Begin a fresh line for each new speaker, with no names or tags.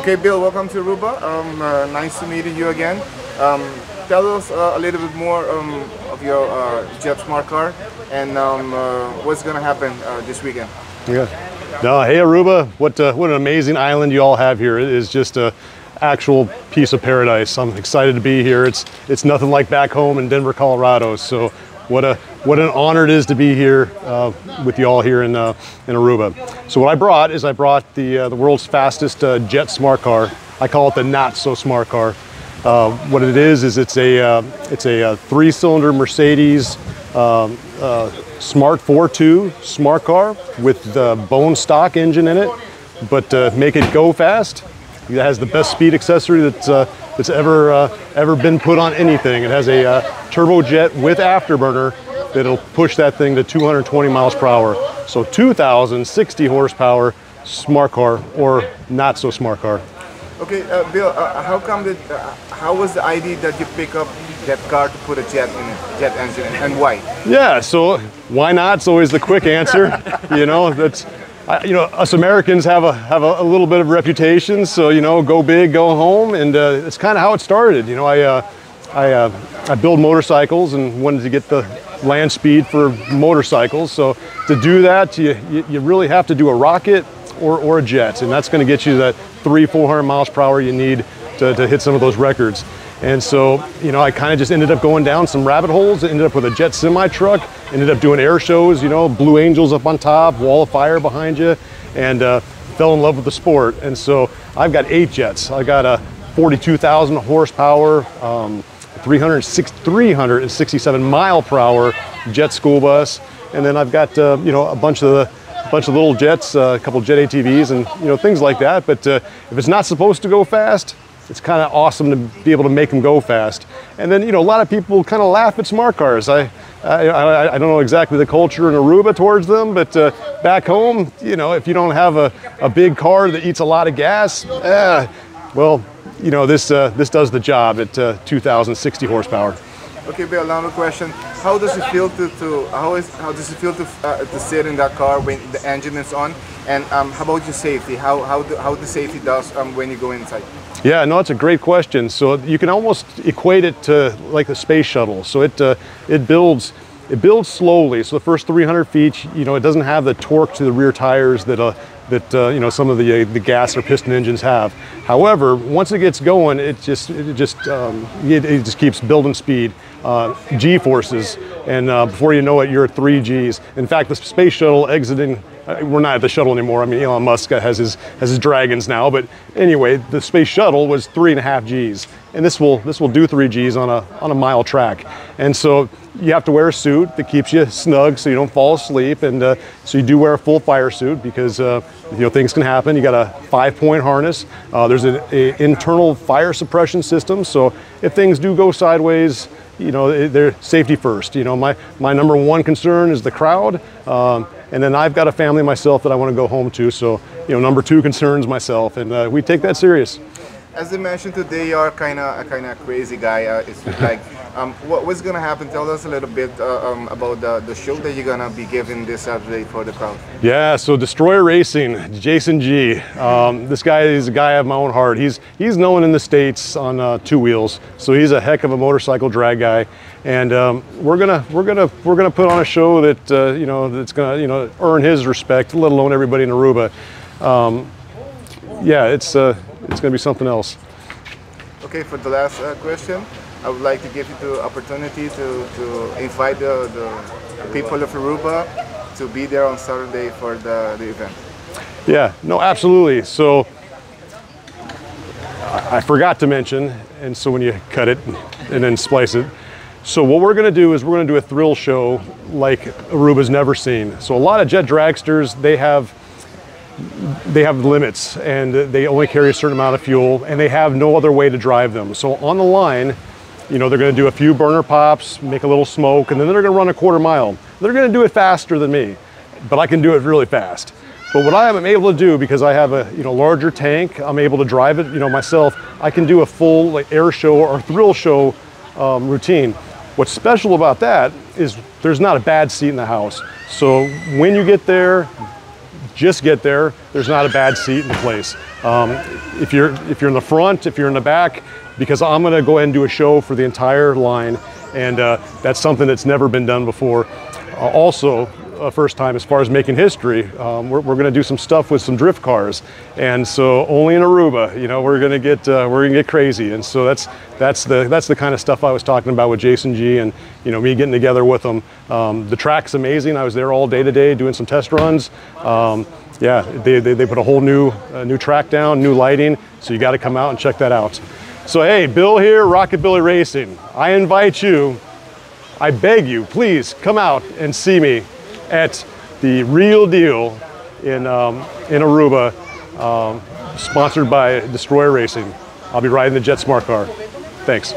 Okay, Bill, welcome to Aruba. Nice to meet you again. Tell us a little bit more of your Jet Smart car and what's going to happen this weekend.
Yeah. No, hey Aruba, what an amazing island you all have here. It is just a actual piece of paradise. I'm excited to be here. It's nothing like back home in Denver, Colorado. So what an honor it is to be here with you all here in Aruba. So what I brought the world's fastest Jet Smart car. I call it the not so smart car. What it is it's a 3-cylinder Mercedes Smart 4.2 smart car with the bone stock engine in it, but make it go fast. It has the best speed accessory that's ever been put on anything. It has a turbojet with afterburner that'll push that thing to 220 miles per hour. So 2,060 horsepower smart car or not so smart car.
Okay, Bill, how was the idea that you pick up that car to put a jet in it, jet engine in, and why?
Yeah, so why not? It's always the quick answer. You know, us Americans have a little bit of reputation, so go big, go home, and it's kind of how it started. You know, I build motorcycles and wanted to get the land speed for motorcycles. So to do that, you really have to do a rocket or a jet, and that's going to get you that 300-400 miles per hour you need to hit some of those records. And so, I kind of just ended up going down some rabbit holes, ended up with a jet semi truck, ended up doing air shows, Blue Angels up on top, wall of fire behind you, and fell in love with the sport. And so I've got 8 jets. I got a 42,000 horsepower, 367 mile per hour jet school bus. And then I've got, a bunch of little jets, a couple of jet ATVs and, things like that. But if it's not supposed to go fast, it's kind of awesome to be able to make them go fast. And then, a lot of people kind of laugh at smart cars. I don't know exactly the culture in Aruba towards them, but back home, if you don't have a big car that eats a lot of gas, well, this does the job at 2,060 horsepower.
Okay, Bill, another question. How does it feel to sit in that car when the engine is on? And how about your safety? How the safety does when you go inside?
Yeah, no, it's a great question. So you can almost equate it to like the space shuttle. So it builds slowly. So the first 300 feet, it doesn't have the torque to the rear tires that some of the gas or piston engines have. However, once it gets going, it just keeps building speed, G-forces, and before you know it, you're at 3 Gs. In fact, the space shuttle exiting. We're not at the shuttle anymore. I mean, Elon Musk has his Dragons now, but anyway, the space shuttle was 3.5 Gs, and this will do 3 Gs on a mile track. And so you have to wear a suit that keeps you snug so you don't fall asleep, and so you do wear a full fire suit because things can happen. You got a 5-point harness. There's an internal fire suppression system, so if things do go sideways, they're safety first. My number one concern is the crowd. And then I've got a family myself that I want to go home to. So, number 2 concerns myself, and we take that serious.
As you mentioned today, you're kind of crazy guy. It's like, what's gonna happen? Tell us a little bit about the show that you're gonna be giving this Saturday for the crowd.
Yeah, so Destroyer Racing, Jason G. This guy is a guy of my own heart. He's known in the States on 2 wheels, so he's a heck of a motorcycle drag guy. And we're gonna put on a show that that's gonna earn his respect, let alone everybody in Aruba. Yeah, it's gonna be something else.
Okay, for the last question, I would like to give you the opportunity to invite the people of Aruba to be there on Saturday for the event.
Yeah, no, absolutely. So I forgot to mention, and so when you cut it and then splice it. So what we're gonna do is we're gonna do a thrill show like Aruba's never seen. So a lot of jet dragsters, they have limits and they only carry a certain amount of fuel and they have no other way to drive them. So on the line, they're gonna do a few burner pops, make a little smoke, and then they're gonna run a 1/4 mile. They're gonna do it faster than me, but I can do it really fast. But what I am able to do, because I have a larger tank, I'm able to drive it myself, I can do a full air show or thrill show routine. What's special about that is there's not a bad seat in the house. So when you get there, just get there. There's not a bad seat in the place. If you're in the front, if you're in the back, because I'm going to go ahead and do a show for the entire line, and that's something that's never been done before. Also, first time as far as making history, we're going to do some stuff with some drift cars, and so only in Aruba, you know, we're going to get crazy, and so that's the kind of stuff I was talking about with Jason G, and you know, me getting together with them. The track's amazing. I was there all day today doing some test runs. Yeah, they put a whole new track down, new lighting, so you got to come out and check that out. So hey, Bill here, Rockabilly Racing. I invite you, I beg you, please come out and see me at the Real Deal in Aruba, sponsored by Destroyer Racing. I'll be riding the Jet Smart car. Thanks.